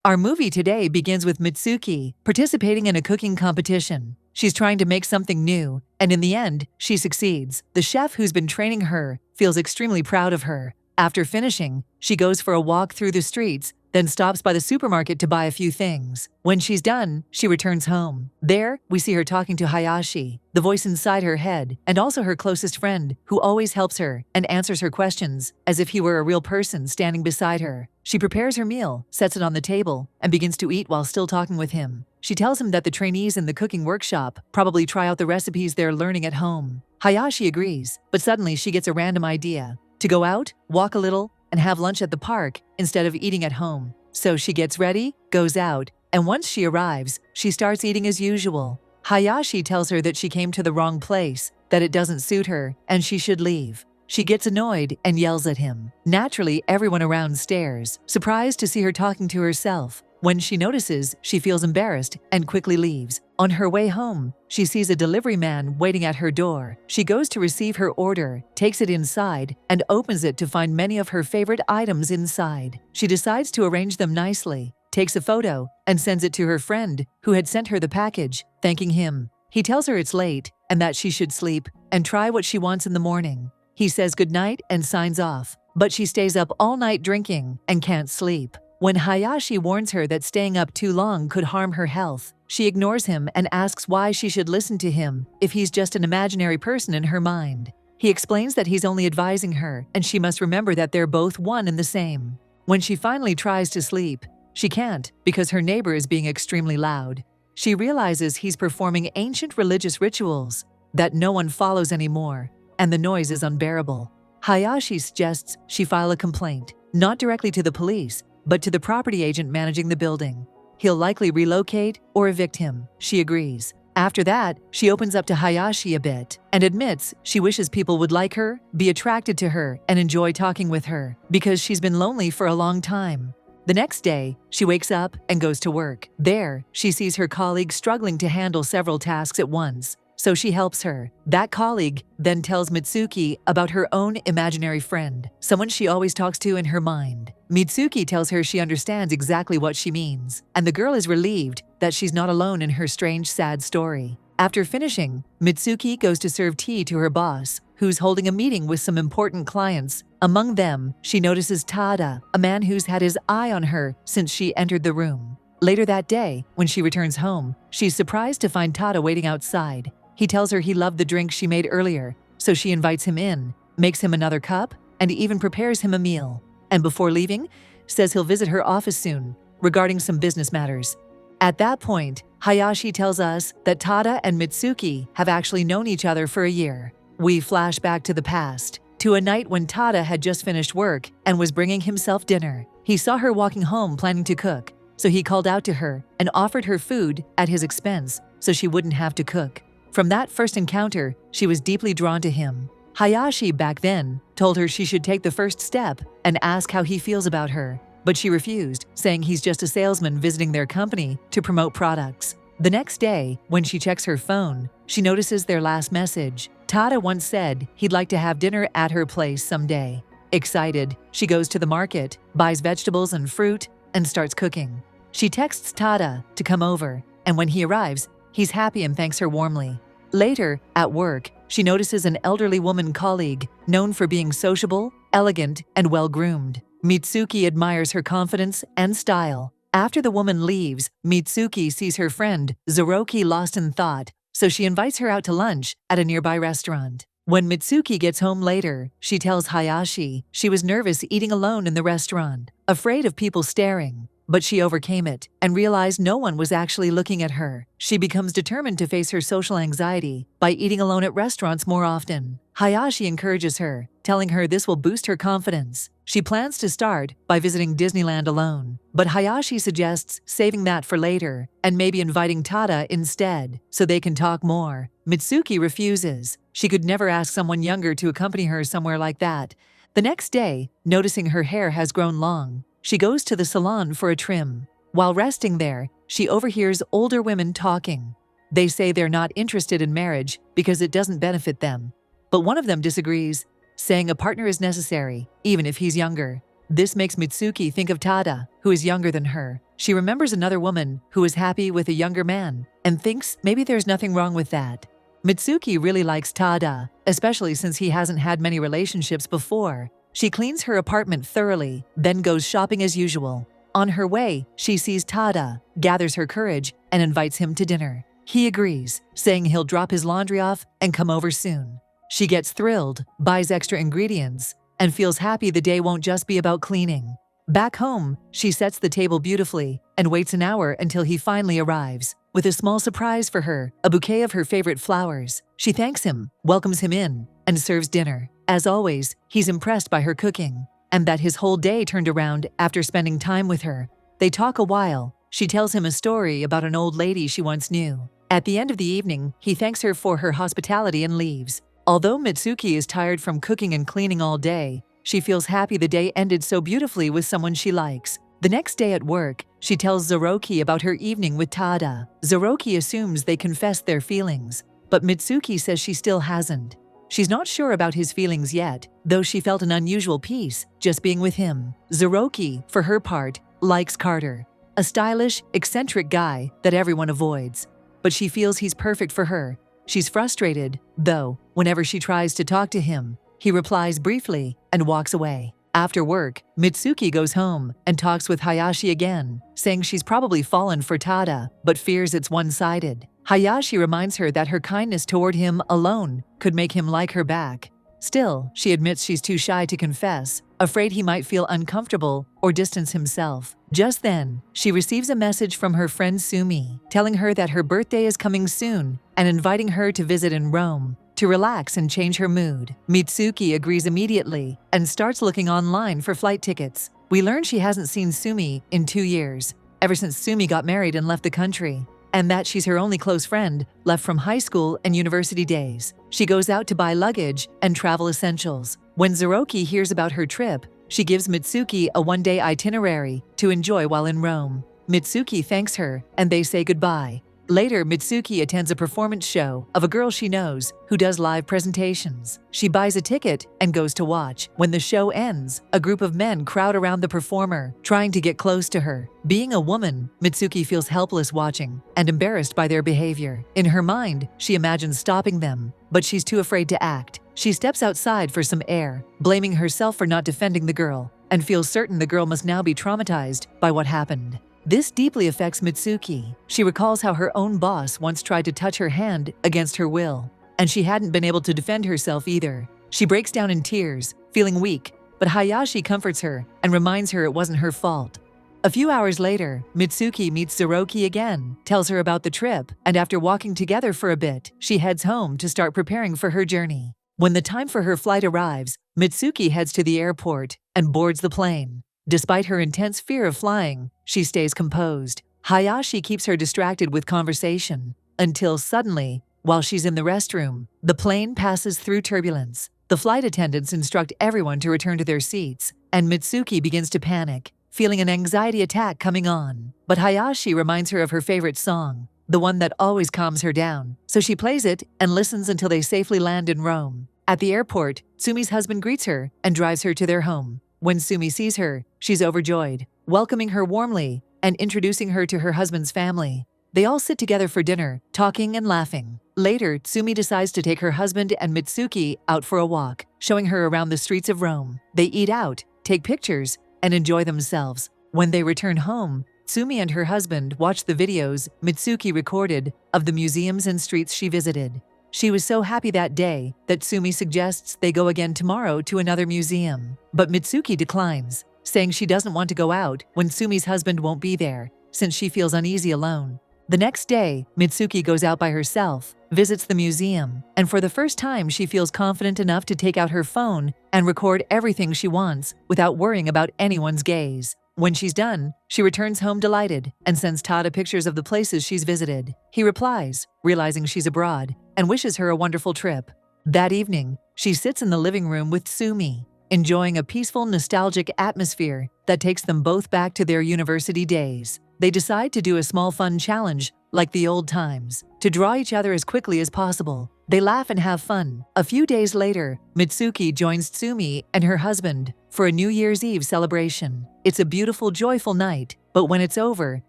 Our movie today begins with Mitsuki participating in a cooking competition. She's trying to make something new, and in the end, she succeeds. The chef who's been training her feels extremely proud of her. After finishing, she goes for a walk through the streets, then stops by the supermarket to buy a few things. When she's done, she returns home. There, we see her talking to Hayashi, the voice inside her head, and also her closest friend, who always helps her and answers her questions as if he were a real person standing beside her. She prepares her meal, sets it on the table, and begins to eat while still talking with him. She tells him that the trainees in the cooking workshop probably try out the recipes they're learning at home. Hayashi agrees, but suddenly she gets a random idea: to go out, walk a little, and have lunch at the park instead of eating at home. So she gets ready, goes out, and once she arrives, she starts eating as usual. Hayashi tells her that she came to the wrong place, that it doesn't suit her, and she should leave. She gets annoyed and yells at him. Naturally, everyone around stares, surprised to see her talking to herself. When she notices, she feels embarrassed and quickly leaves. On her way home, she sees a delivery man waiting at her door. She goes to receive her order, takes it inside, and opens it to find many of her favorite items inside. She decides to arrange them nicely, takes a photo, and sends it to her friend, who had sent her the package, thanking him. He tells her it's late and that she should sleep and try what she wants in the morning. He says goodnight and signs off, but she stays up all night drinking and can't sleep. When Hayashi warns her that staying up too long could harm her health, she ignores him and asks why she should listen to him if he's just an imaginary person in her mind. He explains that he's only advising her and she must remember that they're both one and the same. When she finally tries to sleep, she can't because her neighbor is being extremely loud. She realizes he's performing ancient religious rituals that no one follows anymore, and the noise is unbearable. Hayashi suggests she file a complaint, not directly to the police, but to the property agent managing the building. He'll likely relocate or evict him. She agrees. After that, she opens up to Hayashi a bit and admits she wishes people would like her, be attracted to her, and enjoy talking with her because she's been lonely for a long time. The next day, she wakes up and goes to work. There, she sees her colleague struggling to handle several tasks at once, so she helps her. That colleague then tells Mitsuki about her own imaginary friend, someone she always talks to in her mind. Mitsuki tells her she understands exactly what she means, and the girl is relieved that she's not alone in her strange, sad story. After finishing, Mitsuki goes to serve tea to her boss, who's holding a meeting with some important clients. Among them, she notices Tada, a man who's had his eye on her since she entered the room. Later that day, when she returns home, she's surprised to find Tada waiting outside. He tells her he loved the drink she made earlier, so she invites him in, makes him another cup, and even prepares him a meal. And before leaving, says he'll visit her office soon, regarding some business matters. At that point, Hayashi tells us that Tada and Mitsuki have actually known each other for a year. We flash back to the past, to a night when Tada had just finished work and was bringing himself dinner. He saw her walking home planning to cook, so he called out to her and offered her food at his expense so she wouldn't have to cook. From that first encounter, she was deeply drawn to him. Hayashi back then told her she should take the first step and ask how he feels about her, but she refused, saying he's just a salesman visiting their company to promote products. The next day, when she checks her phone, she notices their last message. Tada once said he'd like to have dinner at her place someday. Excited, she goes to the market, buys vegetables and fruit, and starts cooking. She texts Tada to come over, and when he arrives, he's happy and thanks her warmly. Later, at work, she notices an elderly woman colleague known for being sociable, elegant, and well-groomed. Mitsuki admires her confidence and style. After the woman leaves, Mitsuki sees her friend, Zoroki, lost in thought, so she invites her out to lunch at a nearby restaurant. When Mitsuki gets home later, she tells Hayashi she was nervous eating alone in the restaurant, afraid of people staring. But she overcame it and realized no one was actually looking at her. She becomes determined to face her social anxiety by eating alone at restaurants more often. Hayashi encourages her, telling her this will boost her confidence. She plans to start by visiting Disneyland alone, but Hayashi suggests saving that for later and maybe inviting Tada instead so they can talk more. Mitsuki refuses. She could never ask someone younger to accompany her somewhere like that. The next day, noticing her hair has grown long, she goes to the salon for a trim. While resting there, she overhears older women talking. They say they're not interested in marriage because it doesn't benefit them. But one of them disagrees, saying a partner is necessary, even if he's younger. This makes Mitsuki think of Tada, who is younger than her. She remembers another woman who is happy with a younger man and thinks maybe there's nothing wrong with that. Mitsuki really likes Tada, especially since he hasn't had many relationships before. She cleans her apartment thoroughly, then goes shopping as usual. On her way, she sees Tada, gathers her courage, and invites him to dinner. He agrees, saying he'll drop his laundry off and come over soon. She gets thrilled, buys extra ingredients, and feels happy the day won't just be about cleaning. Back home, she sets the table beautifully and waits an hour until he finally arrives, with a small surprise for her, a bouquet of her favorite flowers. She thanks him, welcomes him in, and serves dinner. As always, he's impressed by her cooking, and that his whole day turned around after spending time with her. They talk a while. She tells him a story about an old lady she once knew. At the end of the evening, he thanks her for her hospitality and leaves. Although Mitsuki is tired from cooking and cleaning all day, she feels happy the day ended so beautifully with someone she likes. The next day at work, she tells Zoroki about her evening with Tada. Zoroki assumes they confessed their feelings, but Mitsuki says she still hasn't. She's not sure about his feelings yet, though she felt an unusual peace just being with him. Zoroki, for her part, likes Carter, a stylish, eccentric guy that everyone avoids. But she feels he's perfect for her. She's frustrated, though, whenever she tries to talk to him. He replies briefly and walks away. After work, Mitsuki goes home and talks with Hayashi again, saying she's probably fallen for Tada, but fears it's one-sided. Hayashi reminds her that her kindness toward him alone could make him like her back. Still, she admits she's too shy to confess, afraid he might feel uncomfortable or distance himself. Just then, she receives a message from her friend Sumi, telling her that her birthday is coming soon and inviting her to visit in Rome to relax and change her mood. Mitsuki agrees immediately and starts looking online for flight tickets. We learn she hasn't seen Sumi in 2 years, ever since Sumi got married and left the country, and that she's her only close friend left from high school and university days. She goes out to buy luggage and travel essentials. When Zoroki hears about her trip, she gives Mitsuki a one-day itinerary to enjoy while in Rome. Mitsuki thanks her, and they say goodbye. Later, Mitsuki attends a performance show of a girl she knows who does live presentations. She buys a ticket and goes to watch. When the show ends, a group of men crowd around the performer, trying to get close to her. Being a woman, Mitsuki feels helpless watching and embarrassed by their behavior. In her mind, she imagines stopping them, but she's too afraid to act. She steps outside for some air, blaming herself for not defending the girl, and feels certain the girl must now be traumatized by what happened. This deeply affects Mitsuki. She recalls how her own boss once tried to touch her hand against her will, and she hadn't been able to defend herself either. She breaks down in tears, feeling weak, but Hayashi comforts her and reminds her it wasn't her fault. A few hours later, Mitsuki meets Zoroki again, tells her about the trip, and after walking together for a bit, she heads home to start preparing for her journey. When the time for her flight arrives, Mitsuki heads to the airport and boards the plane. Despite her intense fear of flying, she stays composed. Hayashi keeps her distracted with conversation, until suddenly, while she's in the restroom, the plane passes through turbulence. The flight attendants instruct everyone to return to their seats, and Mitsuki begins to panic, feeling an anxiety attack coming on. But Hayashi reminds her of her favorite song, the one that always calms her down, so she plays it and listens until they safely land in Rome. At the airport, Sumi's husband greets her and drives her to their home. When Sumi sees her, she's overjoyed, welcoming her warmly and introducing her to her husband's family. They all sit together for dinner, talking and laughing. Later, Sumi decides to take her husband and Mitsuki out for a walk, showing her around the streets of Rome. They eat out, take pictures, and enjoy themselves. When they return home, Sumi and her husband watch the videos Mitsuki recorded of the museums and streets she visited. She was so happy that day that Sumi suggests they go again tomorrow to another museum. But Mitsuki declines, saying she doesn't want to go out when Sumi's husband won't be there, since she feels uneasy alone. The next day, Mitsuki goes out by herself, visits the museum, and for the first time she feels confident enough to take out her phone and record everything she wants without worrying about anyone's gaze. When she's done, she returns home delighted and sends Tada pictures of the places she's visited. He replies, realizing she's abroad, and wishes her a wonderful trip. That evening, she sits in the living room with Sumi, enjoying a peaceful, nostalgic atmosphere that takes them both back to their university days. They decide to do a small fun challenge, like the old times, to draw each other as quickly as possible. They laugh and have fun. A few days later, Mitsuki joins Tsumi and her husband for a New Year's Eve celebration. It's a beautiful, joyful night, but when it's over,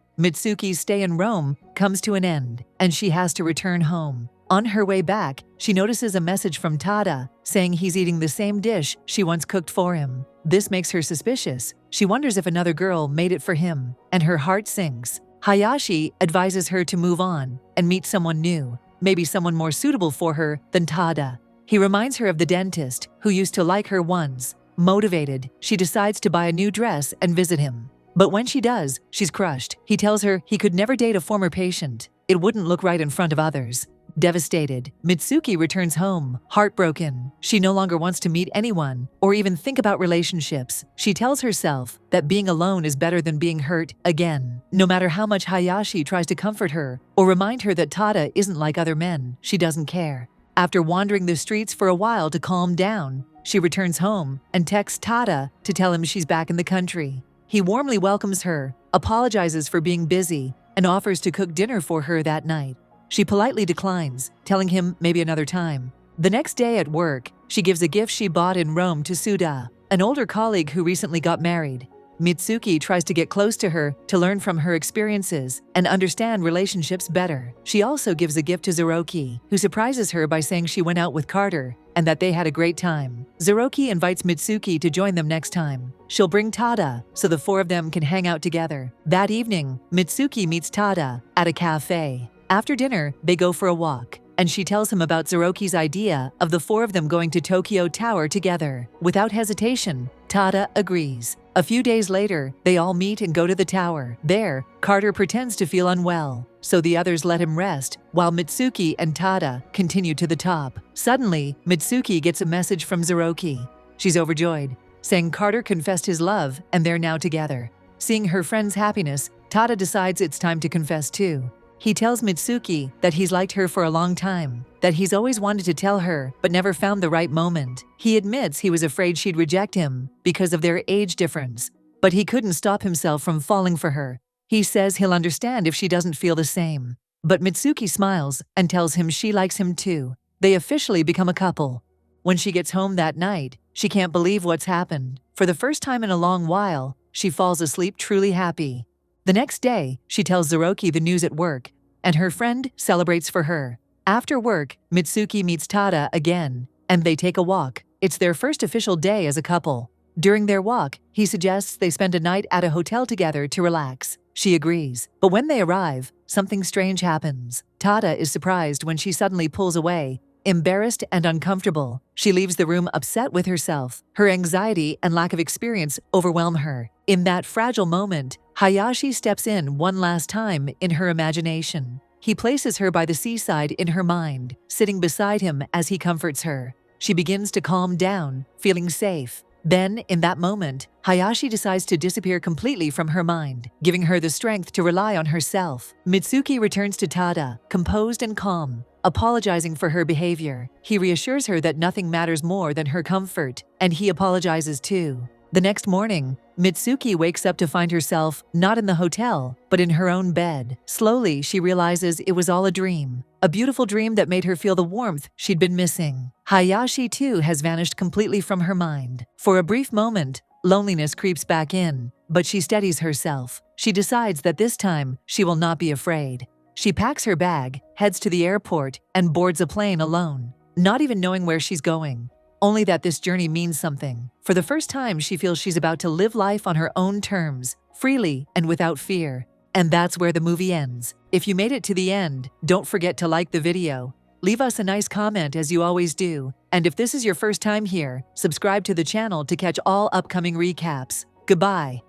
Mitsuki's stay in Rome comes to an end, and she has to return home. On her way back, she notices a message from Tada saying he's eating the same dish she once cooked for him. This makes her suspicious. She wonders if another girl made it for him, and her heart sinks. Hayashi advises her to move on and meet someone new, maybe someone more suitable for her than Tada. He reminds her of the dentist who used to like her once. Motivated, she decides to buy a new dress and visit him. But when she does, she's crushed. He tells her he could never date a former patient. It wouldn't look right in front of others. Devastated, Mitsuki returns home, heartbroken. She no longer wants to meet anyone or even think about relationships. She tells herself that being alone is better than being hurt again. No matter how much Hayashi tries to comfort her or remind her that Tada isn't like other men, she doesn't care. After wandering the streets for a while to calm down, she returns home and texts Tada to tell him she's back in the country. He warmly welcomes her, apologizes for being busy, and offers to cook dinner for her that night. She politely declines, telling him maybe another time. The next day at work, she gives a gift she bought in Rome to Tada, an older colleague who recently got married. Mitsuki tries to get close to her to learn from her experiences and understand relationships better. She also gives a gift to Zeroki, who surprises her by saying she went out with Carter and that they had a great time. Zeroki invites Mitsuki to join them next time. She'll bring Tada so the four of them can hang out together. That evening, Mitsuki meets Tada at a cafe. After dinner, they go for a walk, and she tells him about Zeroki's idea of the four of them going to Tokyo Tower together. Without hesitation, Tada agrees. A few days later, they all meet and go to the tower. There, Carter pretends to feel unwell, so the others let him rest, while Mitsuki and Tada continue to the top. Suddenly, Mitsuki gets a message from Zeroki. She's overjoyed, saying Carter confessed his love and they're now together. Seeing her friend's happiness, Tada decides it's time to confess too. He tells Mitsuki that he's liked her for a long time, that he's always wanted to tell her but never found the right moment. He admits he was afraid she'd reject him because of their age difference, but he couldn't stop himself from falling for her. He says he'll understand if she doesn't feel the same. But Mitsuki smiles and tells him she likes him too. They officially become a couple. When she gets home that night, she can't believe what's happened. For the first time in a long while, she falls asleep truly happy. The next day, she tells Zeroki the news at work, and her friend celebrates for her. After work, Mitsuki meets Tada again, and they take a walk. It's their first official day as a couple. During their walk, he suggests they spend a night at a hotel together to relax. She agrees, but when they arrive, something strange happens. Tada is surprised when she suddenly pulls away, embarrassed and uncomfortable. She leaves the room upset with herself. Her anxiety and lack of experience overwhelm her. In that fragile moment, Hayashi steps in one last time in her imagination. He places her by the seaside in her mind, sitting beside him as he comforts her. She begins to calm down, feeling safe. Then, in that moment, Hayashi decides to disappear completely from her mind, giving her the strength to rely on herself. Mitsuki returns to Tada, composed and calm, apologizing for her behavior. He reassures her that nothing matters more than her comfort, and he apologizes too. The next morning, Mitsuki wakes up to find herself not in the hotel, but in her own bed. Slowly, she realizes it was all a dream. A beautiful dream that made her feel the warmth she'd been missing. Hayashi, too, has vanished completely from her mind. For a brief moment, loneliness creeps back in, but she steadies herself. She decides that this time, she will not be afraid. She packs her bag, heads to the airport, and boards a plane alone, not even knowing where she's going. Only that this journey means something. For the first time, she feels she's about to live life on her own terms, freely and without fear. And that's where the movie ends. If you made it to the end, don't forget to like the video. Leave us a nice comment as you always do. And if this is your first time here, subscribe to the channel to catch all upcoming recaps. Goodbye.